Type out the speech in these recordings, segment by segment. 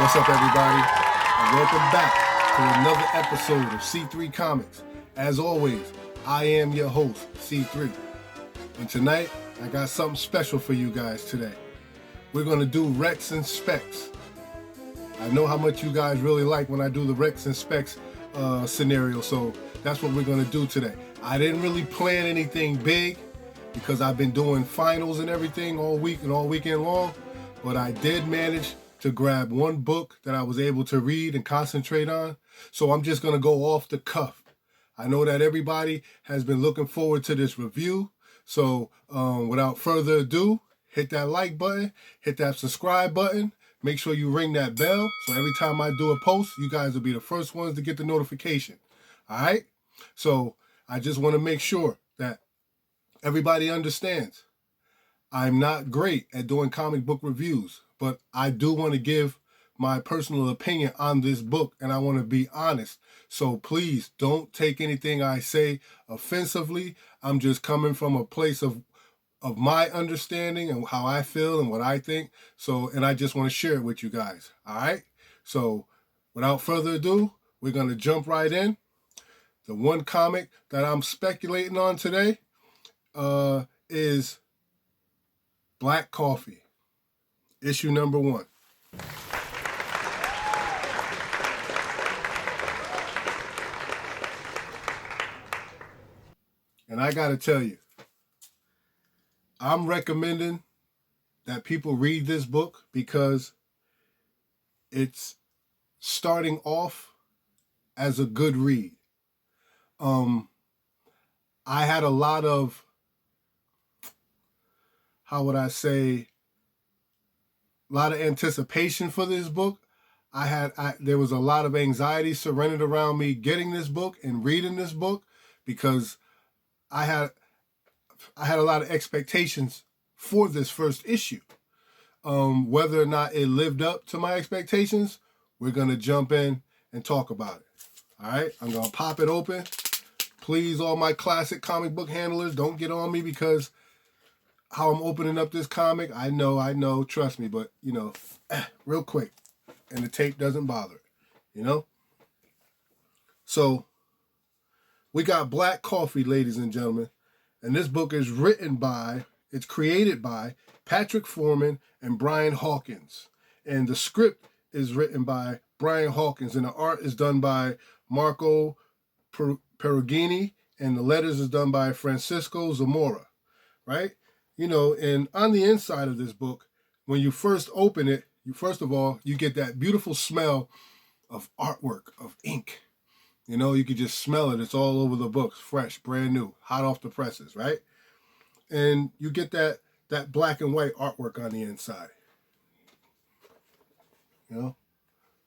What's up, everybody? And welcome back to another episode of C3 Comics. As always, I am your host, C3. And tonight, I got something special for you guys today. We're going to do Rex and Specs. I know how much you guys really like when I do the Rex and Specs scenario, so that's what we're going to do today. I didn't really plan anything big because I've been doing finals and everything all week and all weekend long, but I did manage to grab one book that I was able to read and concentrate on. So I'm just going to go off the cuff. I know that everybody has been looking forward to this review. So without further ado, hit that like button, hit that subscribe button. Make sure you ring that bell. So every time I do a post, you guys will be the first ones to get the notification. All right? So I just want to make sure that everybody understands. I'm not great at doing comic book reviews, but I do want to give my personal opinion on this book, and I want to be honest. So please don't take anything I say offensively. I'm just coming from a place of my understanding and how I feel and what I think. So, and I just want to share it with you guys. All right? So without further ado, we're going to jump right in. The one comic that I'm speculating on today is Black Coffee, issue number 1. And I got to tell you, I'm recommending that people read this book because it's starting off as a good read. I had a lot of, how would I say, a lot of anticipation for this book. There was a lot of anxiety surrounded around me getting this book and reading this book because I had a lot of expectations for this first issue. Whether or not it lived up to my expectations, we're going to jump in and talk about it. All right, I'm going to pop it open. Please, all my classic comic book handlers, don't get on me because how I'm opening up this comic, I know, trust me, but, real quick, and the tape doesn't bother it, So, we got Black Coffee, ladies and gentlemen, and this book is it's created by Patrick Foreman and Brian Hawkins, and the script is written by Brian Hawkins, and the art is done by Marco Perugini, and the letters is done by Francisco Zamora, right? And on the inside of this book, when you first open it, first of all, you get that beautiful smell of artwork, of ink. You could just smell it. It's all over the books, fresh, brand new, hot off the presses, right? And you get that black and white artwork on the inside,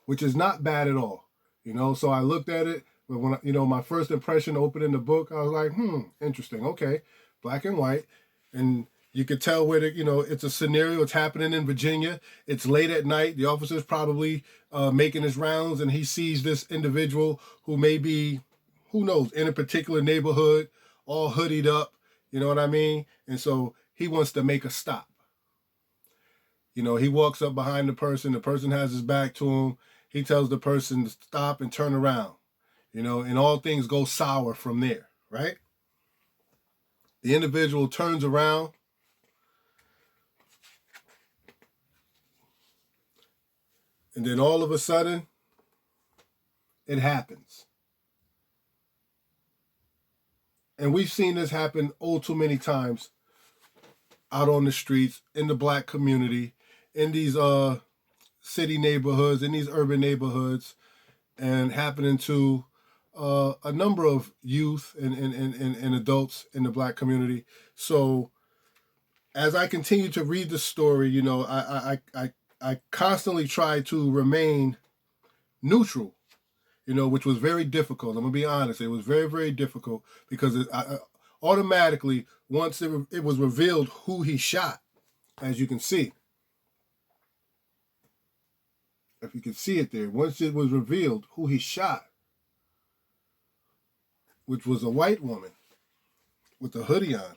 which is not bad at all, So I looked at it, but when, my first impression opening the book, I was like, interesting, okay, black and white. And you could tell where it's a scenario. It's happening in Virginia. It's late at night. The officer's probably making his rounds, and he sees this individual who may be, who knows, in a particular neighborhood, all hoodied up. You know what I mean? And so he wants to make a stop. He walks up behind the person. The person has his back to him. He tells the person to stop and turn around. And all things go sour from there, right? The individual turns around. And then all of a sudden, it happens. And we've seen this happen all too many times out on the streets, in the black community, in these city neighborhoods, in these urban neighborhoods, and happening to a number of youth and adults in the black community. So as I continue to read the story, I constantly try to remain neutral, which was very difficult. I'm going to be honest. It was very, very difficult because automatically, once it was revealed who he shot, as you can see, if you can see it there, once it was revealed who he shot, which was a white woman with a hoodie on,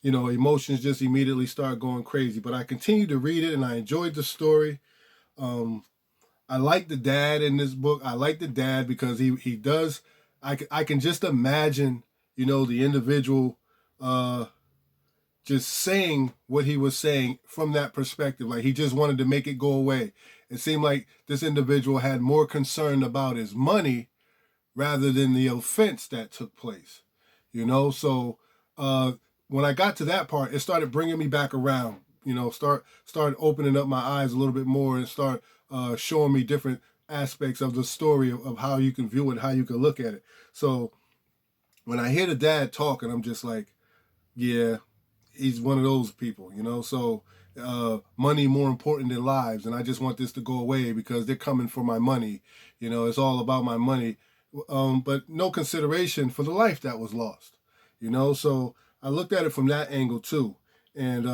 emotions just immediately start going crazy. But I continued to read it, and I enjoyed the story. I like the dad in this book. I like the dad because he does. I can just imagine, the individual just saying what he was saying from that perspective. Like he just wanted to make it go away. It seemed like this individual had more concern about his money rather than the offense that took place. So when I got to that part, it started bringing me back around. Start opening up my eyes a little bit more and start showing me different aspects of the story of how you can view it, how you can look at it. So when I hear the dad talking, I'm just like, yeah, he's one of those people, So money more important than lives, and I just want this to go away because they're coming for my money. It's all about my money, but no consideration for the life that was lost. So I looked at it from that angle too, and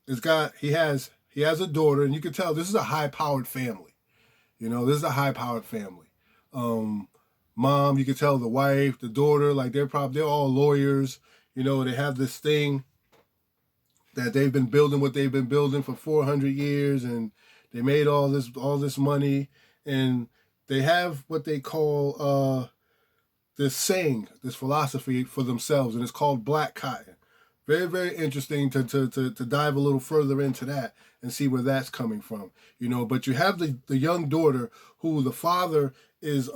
he has a daughter, and you can tell this is a high-powered family. This is a high-powered family. Mom, you can tell the wife, the daughter, like they're all lawyers. They have this thing that they've been building what they've been building for 400 years, and they made all this money, and they have what they call this saying, this philosophy for themselves, and it's called black cotton. Very, very interesting to dive a little further into that and see where that's coming from. But you have the young daughter who the father is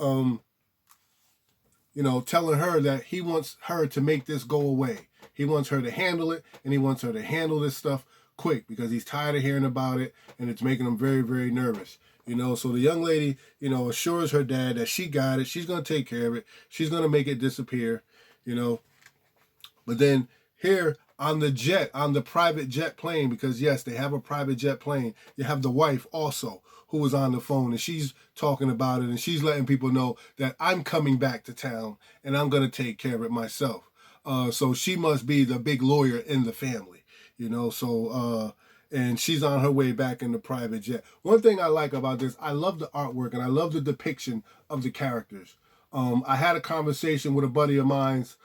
telling her that he wants her to make this go away. He wants her to handle it, and he wants her to handle this stuff quick because he's tired of hearing about it, and it's making him very, very nervous. So the young lady, assures her dad that she got it. She's going to take care of it. She's going to make it disappear, But then here on the private jet plane, because yes, they have a private jet plane, you have the wife also who was on the phone, and she's talking about it, and she's letting people know that I'm coming back to town and I'm going to take care of it myself. So she must be the big lawyer in the family, and she's on her way back in the private jet. One thing I like about this, I love the artwork and I love the depiction of the characters. I had a conversation with a buddy of mine's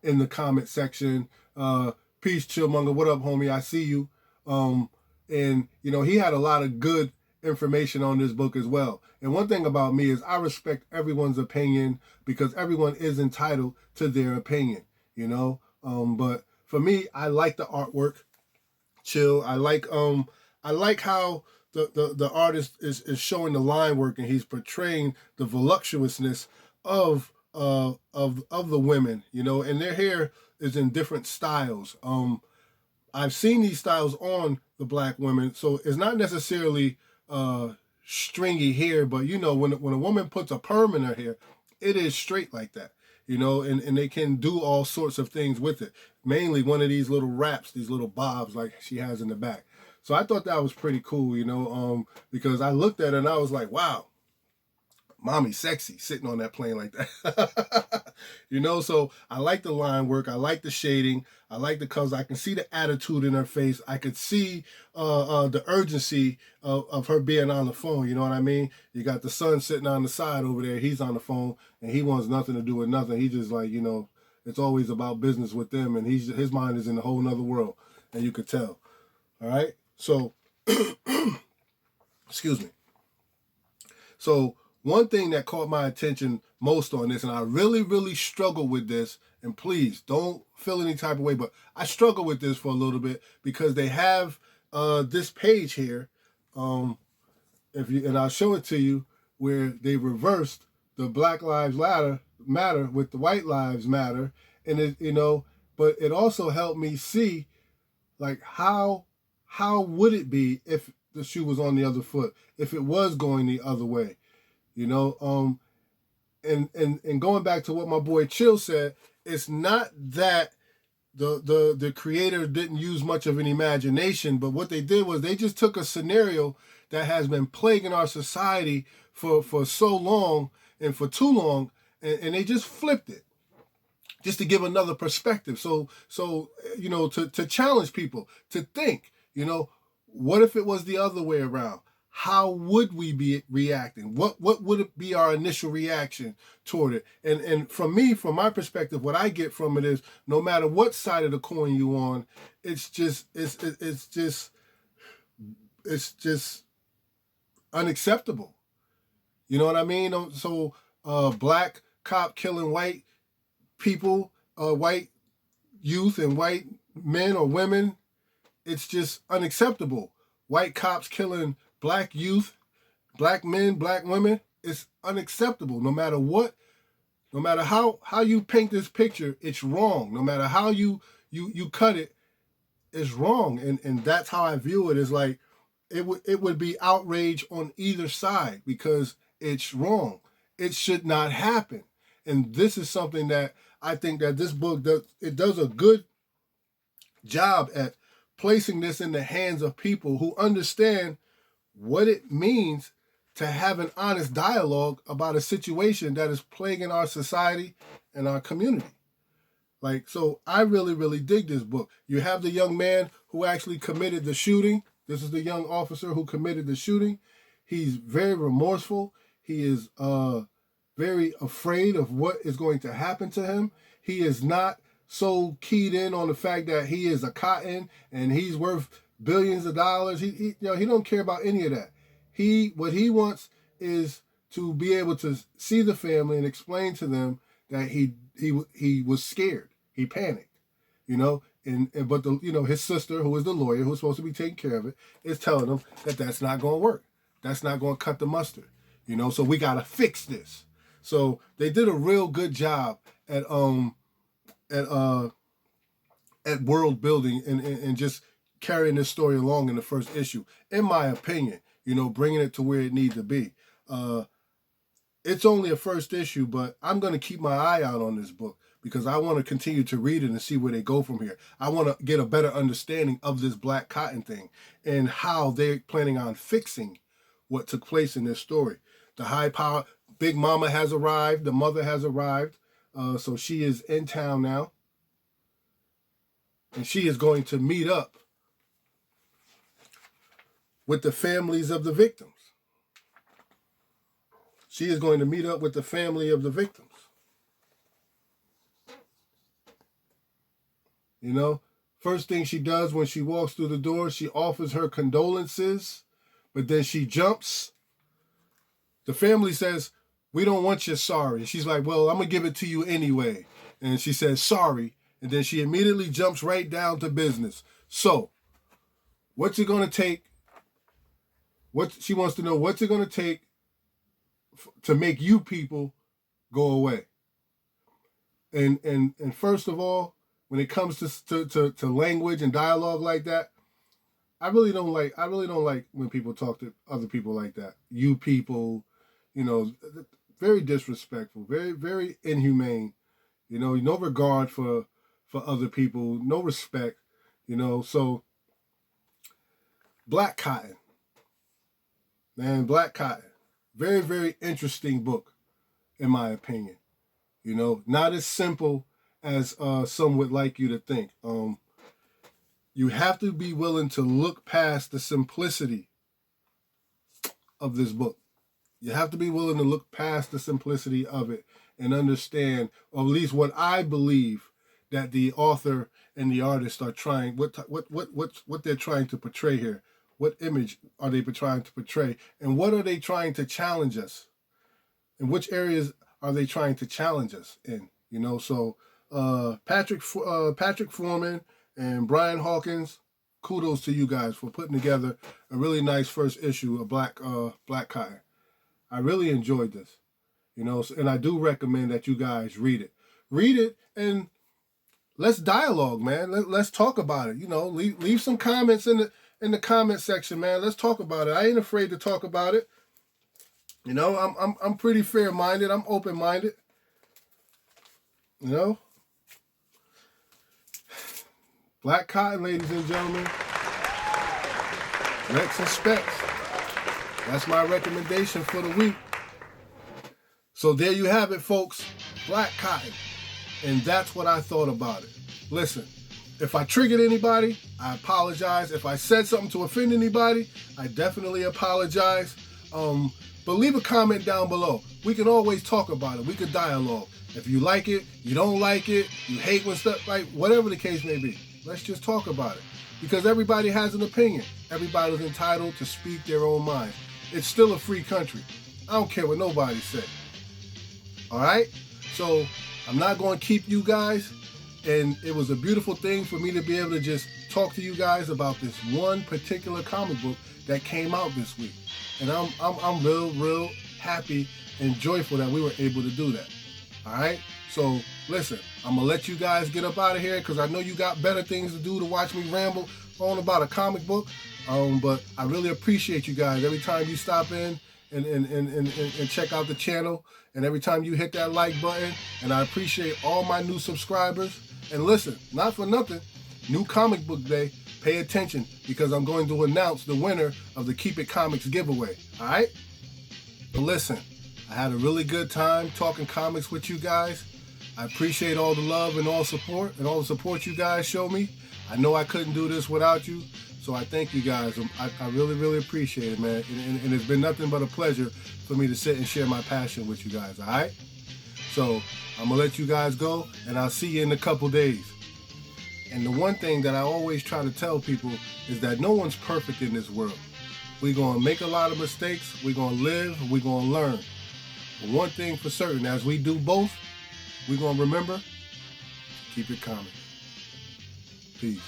in the comment section. Peace, Chillmonger. What up, homie? I see you. And he had a lot of good information on this book as well. And one thing about me is I respect everyone's opinion because everyone is entitled to their opinion, But for me, I like the artwork. Chill. I like how the artist is showing the line work, and he's portraying the voluptuousness of the women, and their hair is in different styles. I've seen these styles on the black women, so it's not necessarily stringy hair, but when a woman puts a perm in her hair, it is straight like that, and they can do all sorts of things with it. Mainly one of these little wraps, these little bobs like she has in the back. So I thought that was pretty cool, because I looked at it and I was like, wow, mommy sexy sitting on that plane like that. So I like the line work. I like the shading. I like the colors. I can see the attitude in her face. I could see the urgency of her being on the phone. You know what I mean? You got the son sitting on the side over there. He's on the phone and he wants nothing to do with nothing. He just like, it's always about business with them. And his mind is in a whole nother world. And you could tell. All right. So, excuse me. So, one thing that caught my attention most on this, and I really, really struggle with this, and please don't feel any type of way, but I struggle with this for a little bit because they have this page here, and I'll show it to you, where they reversed the Black Lives Matter with the White Lives Matter, and but it also helped me see, like how would it be if the shoe was on the other foot, if it was going the other way. And going back to what my boy Chill said, it's not that the creator didn't use much of an imagination, but what they did was they just took a scenario that has been plaguing our society for so long and for too long, and they just flipped it just to give another perspective. So to challenge people to think, what if it was the other way around? How would we be reacting? What would it be our initial reaction toward it? And from my perspective, what I get from it is no matter what side of the coin you on, it's just unacceptable. You know what I mean? So black cop killing white people, white youth and white men or women, it's just unacceptable. White cops killing black youth, black men, black women, it's unacceptable. No matter what, no matter how you paint this picture, it's wrong. No matter how you cut it, it's wrong. And that's how I view it. Is like it would be outrage on either side because it's wrong. It should not happen. And this is something that I think that this book does a good job at placing this in the hands of people who understand what it means to have an honest dialogue about a situation that is plaguing our society and our community. Like, so I really, really dig this book. You have the young man who actually committed the shooting. This is the young officer who committed the shooting. He's very remorseful. He is very afraid of what is going to happen to him. He is not so keyed in on the fact that he is a cotton and he's worth billions of dollars. He don't care about any of that. What he wants is to be able to see the family and explain to them that he was scared. He panicked, but his sister, who is the lawyer, who's supposed to be taking care of it, is telling him that that's not going to work. That's not going to cut the mustard, so we got to fix this. So they did a real good job at world building and just carrying this story along in the first issue, in my opinion, bringing it to where it needs to be. It's only a first issue, but I'm going to keep my eye out on this book because I want to continue to read it and see where they go from here. I want to get a better understanding of this black cotton thing and how they're planning on fixing what took place in this story. The high power, Big Mama has arrived. The mother has arrived. So she is in town now. And she is going to meet up with the families of the victims. She is going to meet up with the family of the victims. First thing she does when she walks through the door, she offers her condolences, but then she jumps. The family says, "We don't want your sorry." She's like, "Well, I'm going to give it to you anyway." And she says, "Sorry." And then she immediately jumps right down to business. So, what's it going to take? She wants to know, what's it going to take to make you people go away? And first of all, when it comes to language and dialogue like that, I really don't like when people talk to other people like that. You people, very disrespectful, very, very inhumane. No regard for other people, no respect, so Black Cotton. Man, Black Cotton. Very, very interesting book, in my opinion. Not as simple as some would like you to think. You have to be willing to look past the simplicity of this book. You have to be willing to look past the simplicity of it and understand, or at least what I believe that the author and the artist are trying, what they're trying to portray here. What image are they trying to portray? And what are they trying to challenge us? In which areas are they trying to challenge us in? So Patrick Foreman and Brian Hawkins, kudos to you guys for putting together a really nice first issue of Black Cotton. I really enjoyed this, and I do recommend that you guys read it. Read it and let's dialogue, man. Let's talk about it. Leave some comments in the comment section, man. Let's talk about it. I ain't afraid to talk about it. I'm pretty fair-minded. I'm open-minded. Black Cotton, ladies and gentlemen. Rex and Specs. That's my recommendation for the week. So there you have it, folks. Black Cotton. And that's what I thought about it. Listen, if I triggered anybody, I apologize. If I said something to offend anybody, I definitely apologize. But leave a comment down below. We can always talk about it. We could dialogue. If you like it, you don't like it, you hate when stuff, like whatever the case may be. Let's just talk about it. Because everybody has an opinion. Everybody's entitled to speak their own mind. it's still a free country. I don't care what nobody say. All right? So I'm not going to keep you guys. And it was a beautiful thing for me to be able to just talk to you guys about this one particular comic book that came out this week. And I'm real happy and joyful that we were able to do that. All right? So listen, I'm going to let you guys get up out of here because I know you got better things to do to watch me ramble on about a comic book. But I really appreciate you guys every time you stop in and check out the channel, and every time you hit that like button. And I appreciate all my new subscribers. And listen, not for nothing, new comic book day, pay attention because I'm going to announce the winner of the Keep It Comics giveaway. All right? But listen, I had a really good time talking comics with you guys. I appreciate all the love and all the support you guys show me. I know I couldn't do this without you, so I thank you guys. I really appreciate it, man. And it's been nothing but a pleasure for me to sit and share my passion with you guys, all right? So I'm going to let you guys go, and I'll see you in a couple days. And the one thing that I always try to tell people is that no one's perfect in this world. We're going to make a lot of mistakes. We're going to live. We're going to learn. But one thing for certain, as we do both, we're going to remember, keep it comic. Peace.